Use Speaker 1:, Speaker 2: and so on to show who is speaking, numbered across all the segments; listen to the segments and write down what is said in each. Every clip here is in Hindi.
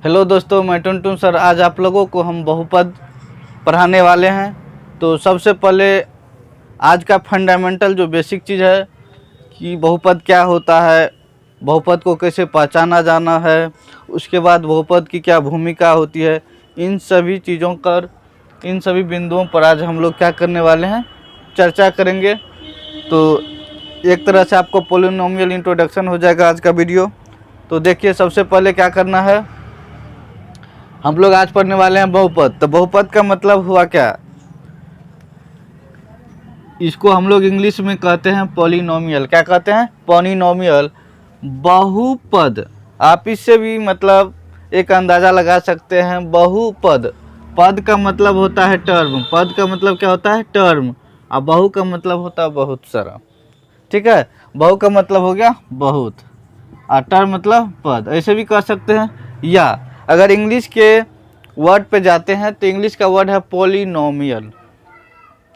Speaker 1: हेलो दोस्तों, मैं टुनटुन सर। आज आप लोगों को हम बहुपद पढ़ाने वाले हैं। तो सबसे पहले आज का फंडामेंटल जो बेसिक चीज़ है कि बहुपद क्या होता है, बहुपद को कैसे पहचाना जाना है, उसके बाद बहुपद की क्या भूमिका होती है, इन सभी चीज़ों पर, इन सभी बिंदुओं पर आज हम लोग क्या करने वाले हैं, चर्चा करेंगे। तो एक तरह से आपको पोलिनोमियल इंट्रोडक्शन हो जाएगा आज का वीडियो। तो देखिए, सबसे पहले क्या करना है, हम लोग आज पढ़ने वाले हैं बहुपद। तो बहुपद का मतलब हुआ क्या, इसको हम लोग इंग्लिश में कहते हैं पॉलिनोमियल। क्या कहते हैं? पॉलिनोमियल, बहुपद। आप इससे भी मतलब एक अंदाज़ा लगा सकते हैं। बहुपद, पद का मतलब होता है टर्म, पद का मतलब क्या होता है? टर्म। और बहु का मतलब होता है बहुत सारा। ठीक है, बहु का मतलब हो गया बहुत, और टर्म मतलब पद। ऐसे भी कह सकते हैं। या अगर इंग्लिश के वर्ड पे जाते हैं तो इंग्लिश का वर्ड है पॉलिनोमियल।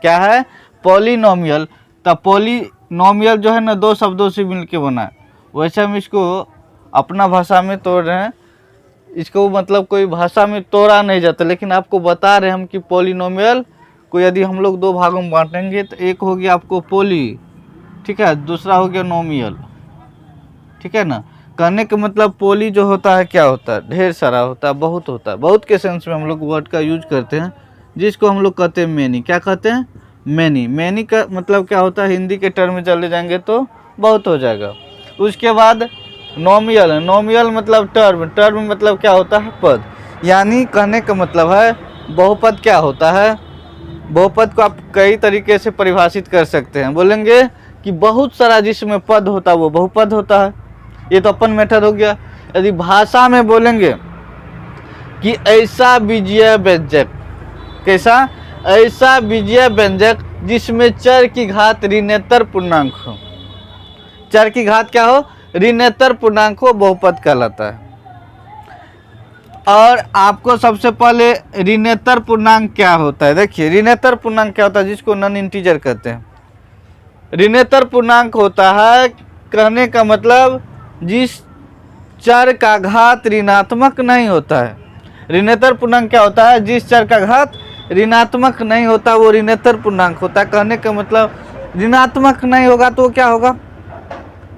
Speaker 1: क्या है? पॉलिनोमियल। तो पॉलिनोमियल जो है ना, दो शब्दों से मिलके बना है। वैसे हम इसको अपना भाषा में तोड़ रहे हैं, इसको मतलब कोई भाषा में तोड़ा नहीं जाता, लेकिन आपको बता रहे हैं हम कि पॉलिनोमियल को यदि हम लोग दो भागों में बांटेंगे तो एक हो गया आपको पोली, ठीक है, दूसरा हो गया नोमियल। ठीक है ना। कहने का मतलब पोली जो होता है क्या होता है? ढेर सारा होता है, बहुत होता है। बहुत के सेंस में हम लोग वर्ड का यूज करते हैं, जिसको हम लोग कहते हैं मैनी। क्या कहते हैं? मैनी। मैनी का मतलब क्या होता है? हिंदी के टर्म में चले जाएंगे तो बहुत हो जाएगा। उसके बाद नोमियल। नोमियल मतलब टर्म, टर्म मतलब क्या होता है? पद। यानी कहने का मतलब है बहुपद क्या होता है। बहुपद को आप कई तरीके से परिभाषित कर सकते हैं। बोलेंगे कि बहुत सारा जिसमें पद होता है वो बहुपद होता है। ये तो अपन मेथड हो गया। यदि भाषा में बोलेंगे कि ऐसा बीजीय व्यंजक, कैसा? ऐसा बीजीय व्यंजक जिसमें चर की घात ऋणेतर पूर्णांक हो। चर की घात क्या हो? ऋणेतर पूर्णांक हो, बहुपद कहलाता है। और आपको सबसे पहले ऋणेतर पूर्णांक क्या होता है देखिए। ऋणेतर पूर्णांक क्या होता है? जिसको नॉन इंटीजर कहते हैं। ऋणेतर पूर्णांक होता है, कहने का मतलब जिस चर का घात ऋणात्मक नहीं होता है। ऋणेतर पूर्णांक क्या होता है? जिस चर का घात ऋणात्मक नहीं होता वो ऋणेतर पूर्णांक होता है। कहने का मतलब ऋणात्मक नहीं होगा तो क्या होगा?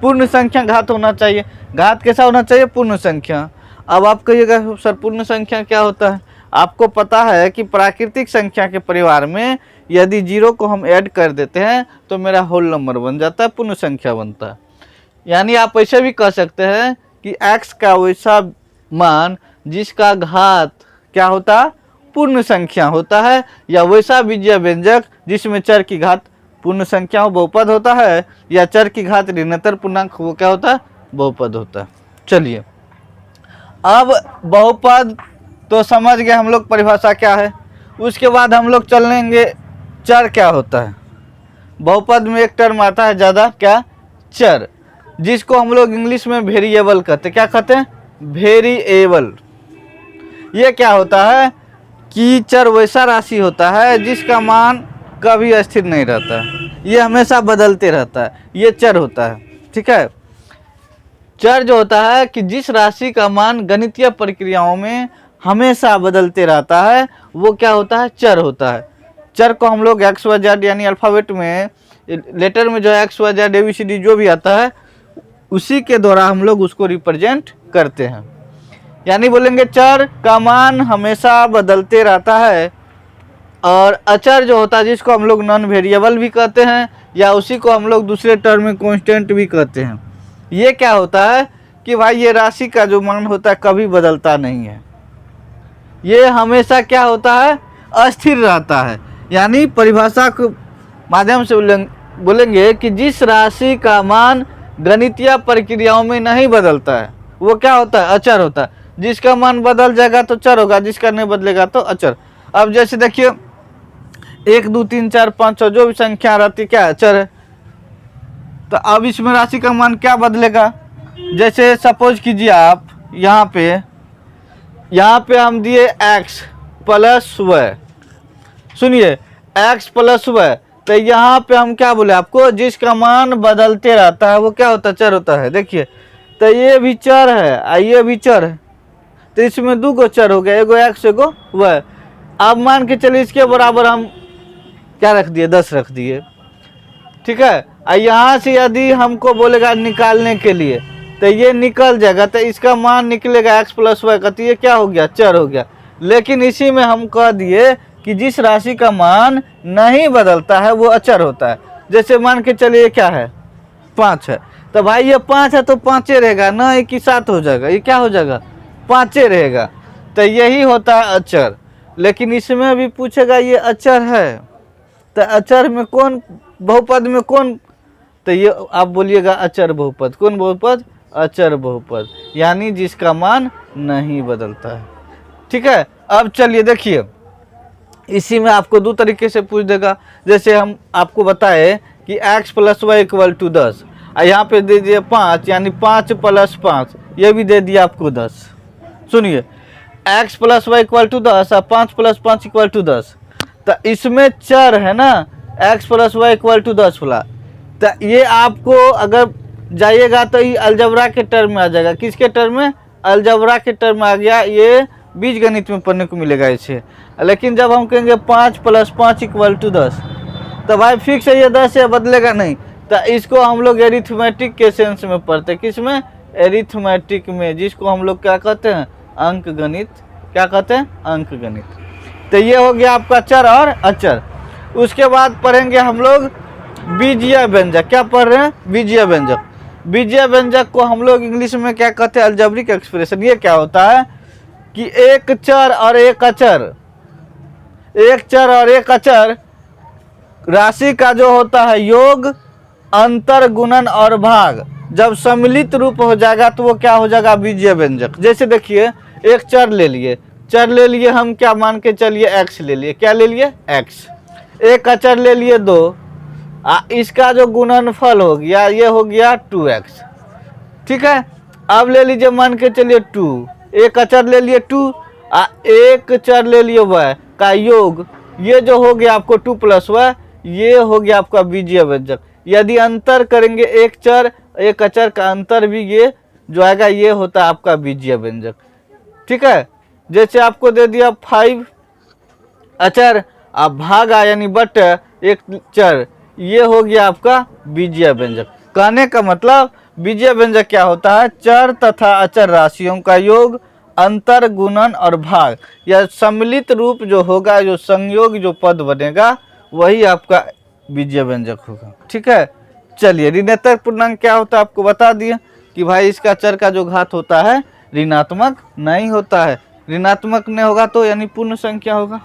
Speaker 1: पूर्ण संख्या घात होना चाहिए। घात कैसा होना चाहिए? पूर्ण संख्या। अब आप कहिएगा सर पूर्ण संख्या क्या होता है? आपको पता है कि प्राकृतिक संख्या के परिवार में यदि 0 को हम ऐड कर देते हैं तो मेरा होल नंबर बन जाता है, पूर्ण संख्या बनता है। यानी आप ऐसे भी कह सकते हैं कि x का वैसा मान जिसका घात क्या होता है? पूर्ण संख्या होता है, या वैसा बीजीय व्यंजक जिसमें चर की घात पूर्ण संख्या हो, बहुपद होता है, या चर की घात ऋणेतर पूर्णांक वो क्या होता है? बहुपद होता है। चलिए, अब बहुपद तो समझ गए हम लोग परिभाषा क्या है। उसके बाद हम लोग चलेंगे चर क्या होता है। बहुपद में एक टर्म आता है ज़्यादा, क्या? चर, जिसको हम लोग इंग्लिश में वेरिएबल कहते हैं। क्या कहते हैं? वेरिएबल। ये क्या होता है कि चर वैसा राशि होता है जिसका मान कभी स्थिर नहीं रहता है, ये हमेशा बदलते रहता है, ये चर होता है। ठीक है। चर जो होता है कि जिस राशि का मान गणितीय प्रक्रियाओं में हमेशा बदलते रहता है वो क्या होता है? चर होता है। चर को हम लोग एक्स वाई जेड यानी अल्फ़ाबेट में लेटर में जो है एक्स वाई जेड ABCD जो भी आता है उसी के द्वारा हम लोग उसको रिप्रेजेंट करते हैं। यानी बोलेंगे चर का मान हमेशा बदलते रहता है। और अचर जो होता है जिसको हम लोग नॉन वेरिएबल भी कहते हैं, या उसी को हम लोग दूसरे टर्म में कांस्टेंट भी कहते हैं। ये क्या होता है कि भाई ये राशि का जो मान होता है कभी बदलता नहीं है, ये हमेशा क्या होता है? अस्थिर रहता है। यानी परिभाषा के माध्यम से बोलेंगे कि जिस राशि का मान गणितीय प्रक्रियाओं में नहीं बदलता है वो क्या होता है? अचर होता है। जिसका मान बदल जाएगा तो चर होगा, जिसका नहीं बदलेगा तो अचर। अब जैसे देखिए 1 2 3 4 5 6 जो भी संख्या रहती क्या अचर है। तो अब इसमें राशि का मान क्या बदलेगा? जैसे सपोज कीजिए आप यहाँ पे हम दिए x प्लस y। सुनिए, x प्लस y, तो यहाँ पे हम क्या बोले आपको? जिसका मान बदलते रहता है वो क्या होता है? चर होता है। देखिए, तो ये भी चर है और ये भी चर है। तो इसमें 2 गो चर हो गया, एगो x एगो y। अब मान के चलिए इसके बराबर हम क्या रख दिए, 10 रख दिए, ठीक है। और यहाँ से यदि हमको बोलेगा निकालने के लिए तो ये निकल जाएगा, तो इसका मान निकलेगा x प्लस वाई का, तो ये क्या हो गया, चर हो गया। लेकिन इसी में हम कह दिए कि जिस राशि का मान नहीं बदलता है वो अचर होता है। जैसे मान के चलिए क्या है, 5 है, तो भाई ये 5 है तो 5 रहेगा ना, एक ही साथ हो जाएगा, ये क्या हो जाएगा, 5 रहेगा। तो यही होता है अचर। लेकिन इसमें भी पूछेगा ये अचर है, तो अचर में कौन, बहुपद में कौन, तो ये आप बोलिएगा अचर बहुपद। कौन बहुपद, अचर बहुपद, यानी जिसका मान नहीं बदलता है, ठीक है। अब चलिए देखिए, इसी में आपको 2 तरीके से पूछ देगा। जैसे हम आपको बताए कि x plus y equal to 10, और यहाँ पे दे दिए 5, यानी 5 प्लस 5, ये भी दे दिया आपको 10। सुनिए, x plus y equal to 10 और 5 प्लस 5 इक्वल टू 10, तो इसमें चर है ना x plus y equal to 10 वाला, तो ये आपको अगर जाइएगा तो ये अलजबरा के टर्म में आ जाएगा। किसके टर्म में, अलजबरा के टर्म में आ गया, ये बीज गणित में पढ़ने को मिलेगा इसे। लेकिन जब हम कहेंगे 5 प्लस 5 इक्वल टू 10, तो भाई फिक्स है ये 10 है, बदलेगा नहीं। तो इसको हम लोग एरिथमेटिक के सेंस में पढ़ते हैं। किस में, एरिथमेटिक में, जिसको हम लोग क्या कहते हैं, अंक गणित। क्या कहते हैं, अंक गणित। तो ये हो गया आपका चर और अचर। उसके बाद पढ़ेंगे हम लोग बीजीय व्यंजक। क्या पढ़ रहे हैं, बीजीय व्यंजक। बीजीय व्यंजक को हम लोग इंग्लिश में क्या कहते हैं, अलजेब्रिक एक्सप्रेशन। ये क्या होता है कि एक चर और एक अचर, एक चर और एक अचर राशि का जो होता है योग, अंतर, गुणन और भाग जब सम्मिलित रूप हो जाएगा तो वो क्या हो जाएगा, बीजीय व्यंजक। जैसे देखिए, एक चर ले लिए, चर ले लिए हम, क्या मान के चलिए x ले लिए, क्या ले लिए, x। एक अचर ले लिए 2, इसका जो गुणनफल हो गया ये हो गया 2x, ठीक है। अब ले लीजिए मान के चलिए 2, एक अचर ले लिए 2, एक चर ले लिए y का योग, ये जो हो गया आपको 2 प्लस y, ये हो गया आपका बीजीय व्यंजक। यदि अंतर करेंगे एक चर एक अचर का अंतर भी, ये जो आएगा ये होता है आपका बीजीय व्यंजक, ठीक है। जैसे आपको दे दिया 5 अचर, अब भागा यानी बट एक चर, ये हो गया आपका बीजीय व्यंजक। कहने का मतलब बीजीय व्यंजक क्या होता है, चर तथा अचर राशियों का योग, अंतर, गुणन और भाग, या सम्मिलित रूप जो होगा, जो संयोग जो पद बनेगा वही आपका बीजीय व्यंजक होगा, ठीक है। चलिए, ऋणात्मक पूर्णांक क्या होता है आपको बता दिए कि भाई इसका चर का जो घात होता है ऋणात्मक नहीं होता है। ऋणात्मक नहीं होगा तो यानी पूर्ण संख्या होगा।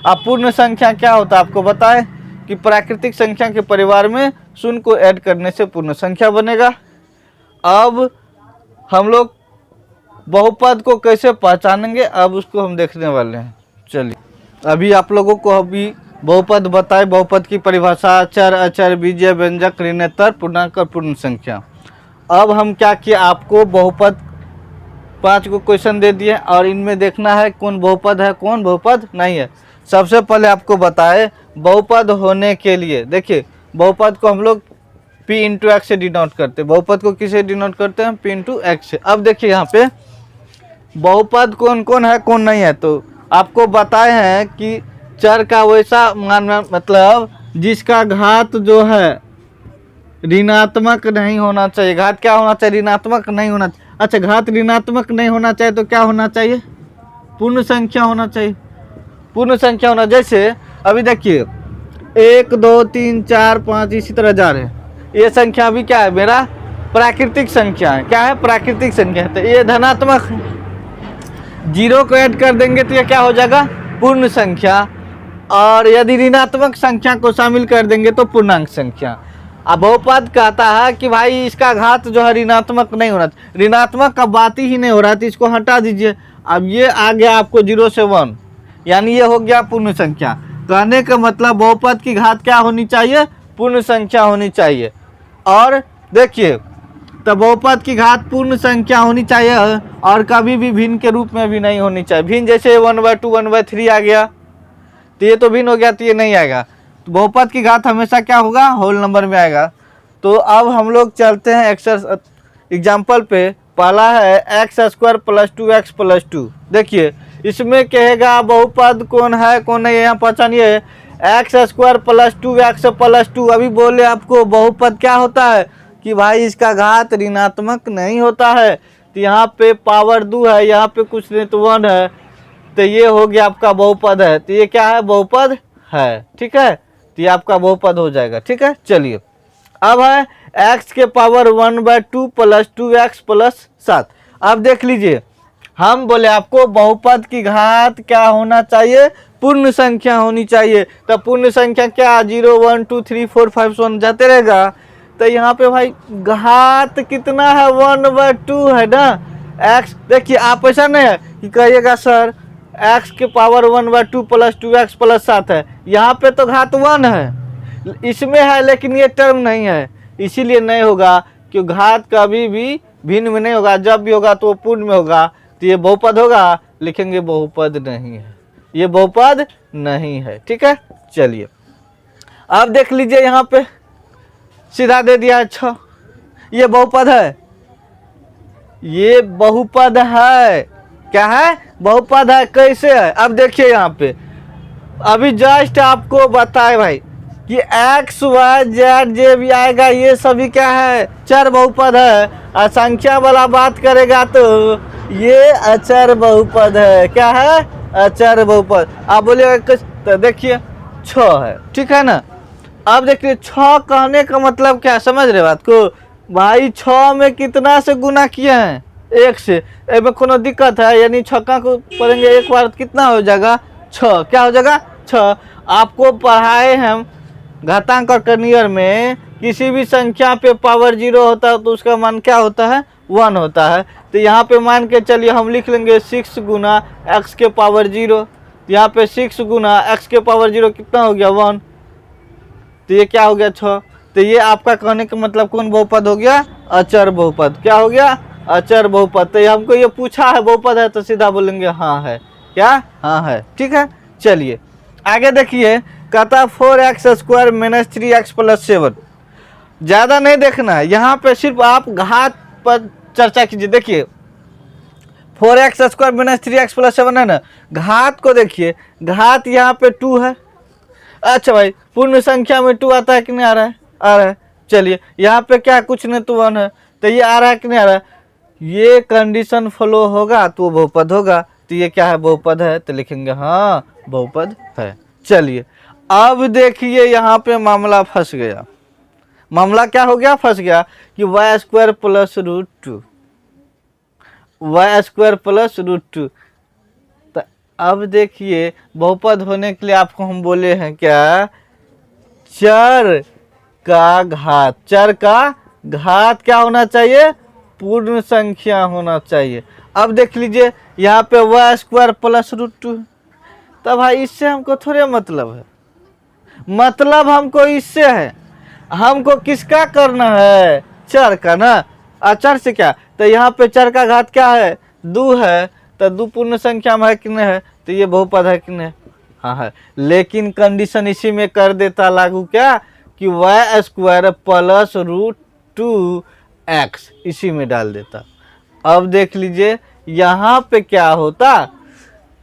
Speaker 1: अब पूर्ण संख्या क्या होता है आपको बताए कि प्राकृतिक संख्या के परिवार में शून्य को ऐड करने से पूर्ण संख्या बनेगा। अब हम लोग बहुपद को कैसे पहचानेंगे, अब उसको हम देखने वाले हैं। चलिए, अभी आप लोगों को अभी बहुपद बताए, बहुपद की परिभाषा, चर, अचर, बीजीय व्यंजक, ऋणात्मक पूर्णांक और पूर्ण संख्या। अब हम क्या किए, आपको बहुपद 5 को क्वेश्चन दे दिए और इनमें देखना है कौन बहुपद है कौन बहुपद नहीं है। सबसे पहले आपको बताए बहुपद होने के लिए, देखिए बहुपद को हम लोग p इंटू एक्स से डिनोट करते हैं। बहुपद को किसे डिनोट करते हैं, p इंटू एक्स से। अब देखिए यहाँ पे बहुपद कौन कौन है कौन नहीं है, तो आपको बताए हैं कि चर का वैसा मान, मतलब जिसका घात जो है ऋणात्मक नहीं होना चाहिए। घात क्या होना चाहिए, ऋणात्मक नहीं होना चाहिए। अच्छा, घात ऋणात्मक नहीं होना चाहिए तो क्या होना चाहिए, पूर्ण संख्या होना चाहिए। पूर्ण संख्या होना, जैसे अभी देखिए 1 2 3 4 5 इसी तरह जा रहे हैं। ये संख्या भी क्या है, मेरा प्राकृतिक संख्या है। क्या है, प्राकृतिक संख्या है, तो ये धनात्मक है। 0 को ऐड कर देंगे तो ये क्या हो जाएगा, पूर्ण संख्या। और यदि ऋणात्मक संख्या को शामिल कर देंगे तो पूर्णांक संख्या। अब बहुपद कहता है कि भाई इसका घात जो है ऋणात्मक नहीं होना चाहिए। ऋणात्मक का बात ही नहीं हो रहा है तो इसको हटा दीजिए। अब ये आ गया आपको 0 से 1, यानी ये हो गया पूर्ण संख्या। कहने का मतलब बहुपद की घात क्या होनी चाहिए, पूर्ण संख्या होनी चाहिए। और देखिए, तो बहुपद की घात पूर्ण संख्या होनी चाहिए और कभी भी भिन्न के रूप में भी नहीं होनी चाहिए। भिन्न जैसे 1/2 1/3 आ गया तो ये तो भिन्न हो गया, तो ये नहीं आएगा। तो बहुपद की घात हमेशा क्या होगा, होल नंबर में आएगा। तो अब हम लोग चलते हैं एग्जाम्पल पे। पहला है x square plus 2x plus 2। देखिए इसमें कहेगा बहुपद कौन है कौन नहीं, यहाँ पहचानिए। X square plus 2x plus 2, अभी बोले आपको बहुपद क्या होता है कि भाई इसका घात ऋणात्मक नहीं होता है। तो यहाँ पे पावर 2 है, यहाँ पे कुछ नहीं तो 1 है, तो ये हो गया आपका बहुपद है। तो ये क्या है, बहुपद है। ठीक है, तो ये आपका बहुपद हो जाएगा। ठीक है, चलिए अब है x के पावर 1/2 प्लस 2x प्लस 7। अब देख लीजिए, हम बोले आपको बहुपद की घात क्या होना चाहिए, पूर्ण संख्या होनी चाहिए। तो पूर्ण संख्या क्या, 0 1 2 3 4 5 so on जाते रहेगा। तो यहाँ पे भाई घात कितना है, 1/2 है ना x। देखिए आप ऐसा नहीं है कि कहिएगा सर x के पावर 1/2 प्लस 2x प्लस 7 है, यहाँ पे तो घात 1 है, इसमें है लेकिन ये टर्म नहीं है, इसीलिए नहीं होगा। क्यों, घात कभी भी भिन्न में नहीं होगा, जब भी होगा तो वो पूर्ण में होगा। तो ये बहुपद होगा, लिखेंगे बहुपद नहीं है, ये बहुपद नहीं है। ठीक है, चलिए अब देख लीजिए, यहाँ पे सीधा दे दिया 6, ये बहुपद है, ये बहुपद है। क्या है, बहुपद है। कैसे है, अब देखिए यहाँ पे अभी जस्ट आपको बताए भाई कि x y z जे भी आएगा ये सभी क्या है, चर बहुपद है। और संख्या वाला बात करेगा तो ये अचर बहुपद है। क्या है, अचर बहुपद। आप बोलिएगा तो देखिए 6 है, ठीक है ना। अब देखिए 6 कहने का मतलब क्या, समझ रहे बात को भाई। 6 में कितना से गुना किए हैं, 1 से। इसमें कोनो दिक्कत है, यानी छक्का को पढ़ेंगे एक बार कितना हो जाएगा, 6। क्या हो जाएगा, 6। आपको पढ़ाए हम घातांक और कर्नियर में किसी भी संख्या पे पावर 0 होता है तो उसका मान क्या होता है, 1 होता है। तो यहाँ पे मान के चलिए हम लिख लेंगे 6 गुना x के पावर 0। यहाँ पे 6 गुना x के पावर 0 कितना हो गया, 1। तो ये क्या हो गया, 6। तो ये आपका कहने का मतलब कौन बहुपद हो गया, अचर बहुपद। क्या हो गया, अचर बहुपद। तो हमको ये पूछा है बहुपद है तो सीधा बोलेंगे हाँ है। क्या, हाँ है। ठीक है, चलिए आगे देखिए, कहता 4x square minus 3x plus 7। ज़्यादा नहीं देखना है, यहाँ पे सिर्फ आप घात पर चर्चा कीजिए। देखिए 4x square minus 3x plus 7 है ना, घात को देखिए, घात यहाँ पे 2 है। अच्छा भाई पूर्ण संख्या में 2 आता है कि नहीं आ रहा है, आ रहा है। चलिए यहाँ पे क्या, कुछ नहीं तो 1 है, तो ये आ रहा है कि नहीं आ रहा है। ये कंडीशन फॉलो होगा तो बहुपद होगा। तो ये क्या है, बहुपद है, तो लिखेंगे हाँ बहुपद है। चलिए अब देखिए यहाँ पे मामला फंस गया। मामला क्या हो गया, फंस गया कि y square plus √2, y square plus √2। तो अब देखिए बहुपद होने के लिए आपको हम बोले हैं क्या, चर का घात। चर का घात क्या होना चाहिए, पूर्ण संख्या होना चाहिए। अब देख लीजिए यहाँ पे y स्क्वायर प्लस √2। तो भाई इससे हमको थोड़े मतलब है, मतलब हमको इससे है। हमको किसका करना है, चर का ना। अचर से क्या, तो यहाँ पे चर का घात क्या है, 2 है। तो 2 पूर्ण संख्या में है कि नहीं है, तो ये बहुपद है कि नहीं, हाँ है। लेकिन कंडीशन इसी में कर देता लागू, क्या कि y स्क्वायर प्लस √2x इसी में डाल देता। अब देख लीजिए यहाँ पे क्या होता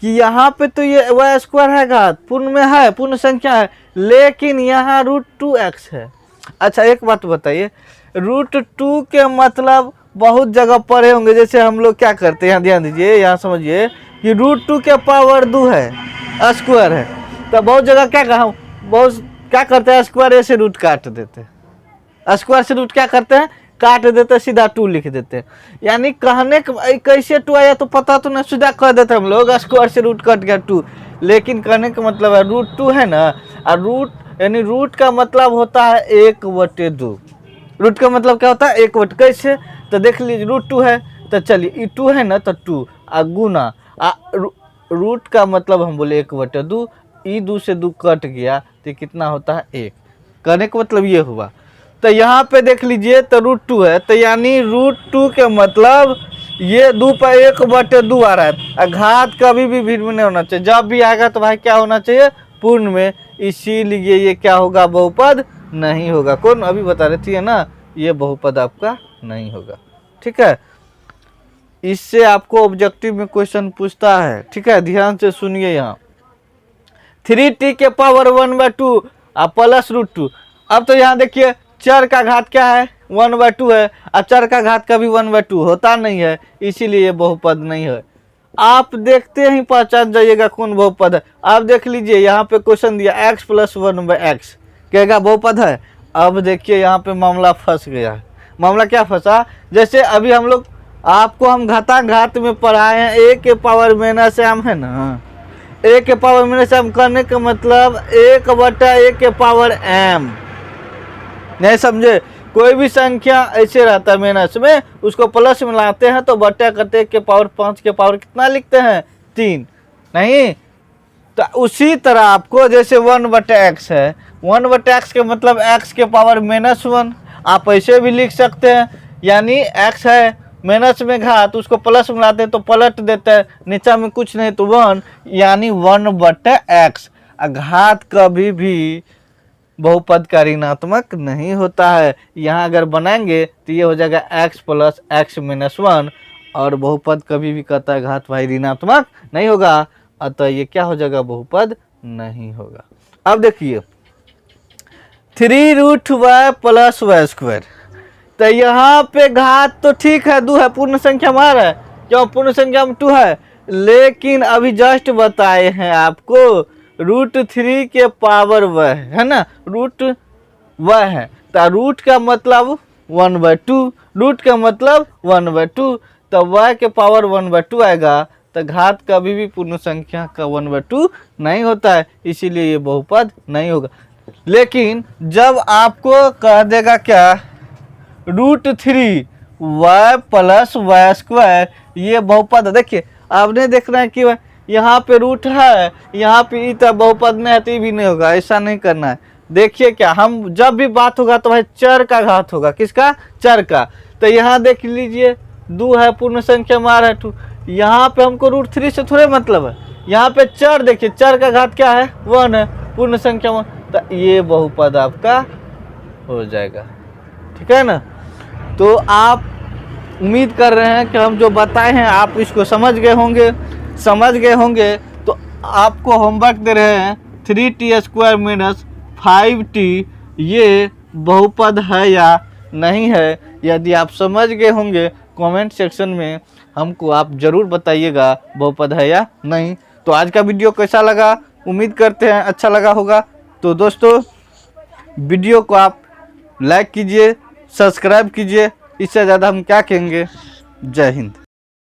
Speaker 1: कि यहाँ पे तो ये y स्क्वायर है, घात पूर्ण में है, पूर्ण संख्या है, लेकिन यहाँ √2x है। अच्छा एक बात बताइए, √2 के मतलब बहुत जगह पढ़े होंगे। जैसे हम लोग क्या करते हैं, यहाँ ध्यान दीजिए, यहाँ समझिए कि √2 के पावर 2 है, स्क्वायर है। तो बहुत जगह क्या कहा, बहुत क्या करते हैं, स्क्वायर ऐसे रूट काट देते हैं, स्क्वायर से रूट क्या करते हैं, काट देते, सीधा 2 लिख देते हैं। यानी कहने कैसे 2 आया तो पता तो नहीं, सीधा कह देते हम लोग स्क्वायर से रूट कट गया 2। लेकिन कहने का मतलब है √2 है ना, और रूट यानी रूट का मतलब होता है 1/2। रूट का मतलब क्या होता है, 1/2। कैसे, तो देख लीजिए √2 है तो चलिए 2 है ना, तो 2 गुना रूट का मतलब हम बोले 1/2, 2 से 2 कट गया तो कितना होता है, 1। कहने का मतलब ये हुआ। तो यहाँ पे देख लीजिए तो √2 है, तो यानी √2 के मतलब ये 2 पर 1/2 आ रहा है। घात कभी भी भिन्न में नहीं होना चाहिए, जब भी आएगा तो भाई क्या होना चाहिए, पूर्ण में। इसीलिए ये क्या होगा, बहुपद नहीं होगा। कौन अभी बता रही थी ना, ये बहुपद आपका नहीं होगा। ठीक है, इससे आपको ऑब्जेक्टिव में क्वेश्चन पूछता है, ठीक है, ध्यान से सुनिए। यहाँ 3t के पावर 1/2 और प्लस √2। अब तो यहाँ देखिए चर का घात क्या है 1/2 है, और चर का घात कभी 1/2 होता नहीं है, इसीलिए ये बहुपद नहीं है। आप देखते ही पहचान जाइएगा कौन बहुपद है। आप देख लीजिए यहाँ पे क्वेश्चन दिया x + 1/x कहेगा बहुपद है। अब देखिए यहाँ पे मामला फंस गया है। मामला क्या फंसा, जैसे अभी हम लोग आपको हम घातांक में पढ़ाए हैं a के पावर -m है ना, a के पावर -m करने का मतलब 1/a के पावर m। नहीं समझे, कोई भी संख्या ऐसे रहता है माइनस में, उसको प्लस में लाते हैं तो बट्टा करते 1 के पावर 5 के पावर कितना लिखते हैं 3, नहीं। तो उसी तरह आपको जैसे 1/x है, 1/x के मतलब x के पावर -1 आप ऐसे भी लिख सकते हैं, यानी x है माइनस में घात, उसको प्लस में लाते हैं तो पलट देते हैं, नीचा में कुछ नहीं तो 1, यानी 1/x। घात कभी भी बहुपद का ऋणात्मक नहीं होता है। यहाँ अगर बनाएंगे तो ये हो जाएगा x + x - 1, और बहुपद कभी भी कहता है घात भाई ऋणात्मक नहीं होगा, अतः ये क्या हो जाएगा बहुपद नहीं होगा। अब देखिए 3√y + y², तो यहाँ पे घात तो ठीक है 2 है, पूर्ण संख्या हमारा है, क्यों पूर्ण संख्या में 2 है, लेकिन अभी जस्ट बताए हैं आपको √3 के पावर y है ना, रूट y है, तो रूट का मतलब 1/2, रूट का मतलब 1/2, तो y के पावर 1/2 आएगा, तो घात कभी भी पूर्ण संख्या का 1/2 नहीं होता है, इसीलिए ये बहुपद नहीं होगा। लेकिन जब आपको कह देगा क्या √3y + y², ये बहुपद है। देखिए आपने देखना है कि यहाँ पे रूट है, यहाँ पे तो बहुपद नहीं है तो ये भी नहीं होगा, ऐसा नहीं करना है। देखिए क्या हम जब भी बात होगा तो भाई चर का घात होगा, किसका, चर का। तो यहाँ देख लीजिए 2 है, पूर्ण संख्या हमारा है 2, यहाँ पे हमको √3 से थोड़े मतलब है, यहाँ पे चर देखिए चर का घात क्या है 1 है, पूर्ण संख्या 1, तो ये बहुपद आपका हो जाएगा, ठीक है ना। तो आप उम्मीद कर रहे हैं कि हम जो बताए हैं आप इसको समझ गए होंगे। तो आपको होमवर्क दे रहे हैं 3t² - 5t ये बहुपद है या नहीं है। यदि आप समझ गए होंगे कमेंट सेक्शन में हमको आप ज़रूर बताइएगा बहुपद है या नहीं। तो आज का वीडियो कैसा लगा, उम्मीद करते हैं अच्छा लगा होगा। तो दोस्तों वीडियो को आप लाइक कीजिए, सब्सक्राइब कीजिए, इससे ज़्यादा हम क्या कहेंगे। जय हिंद।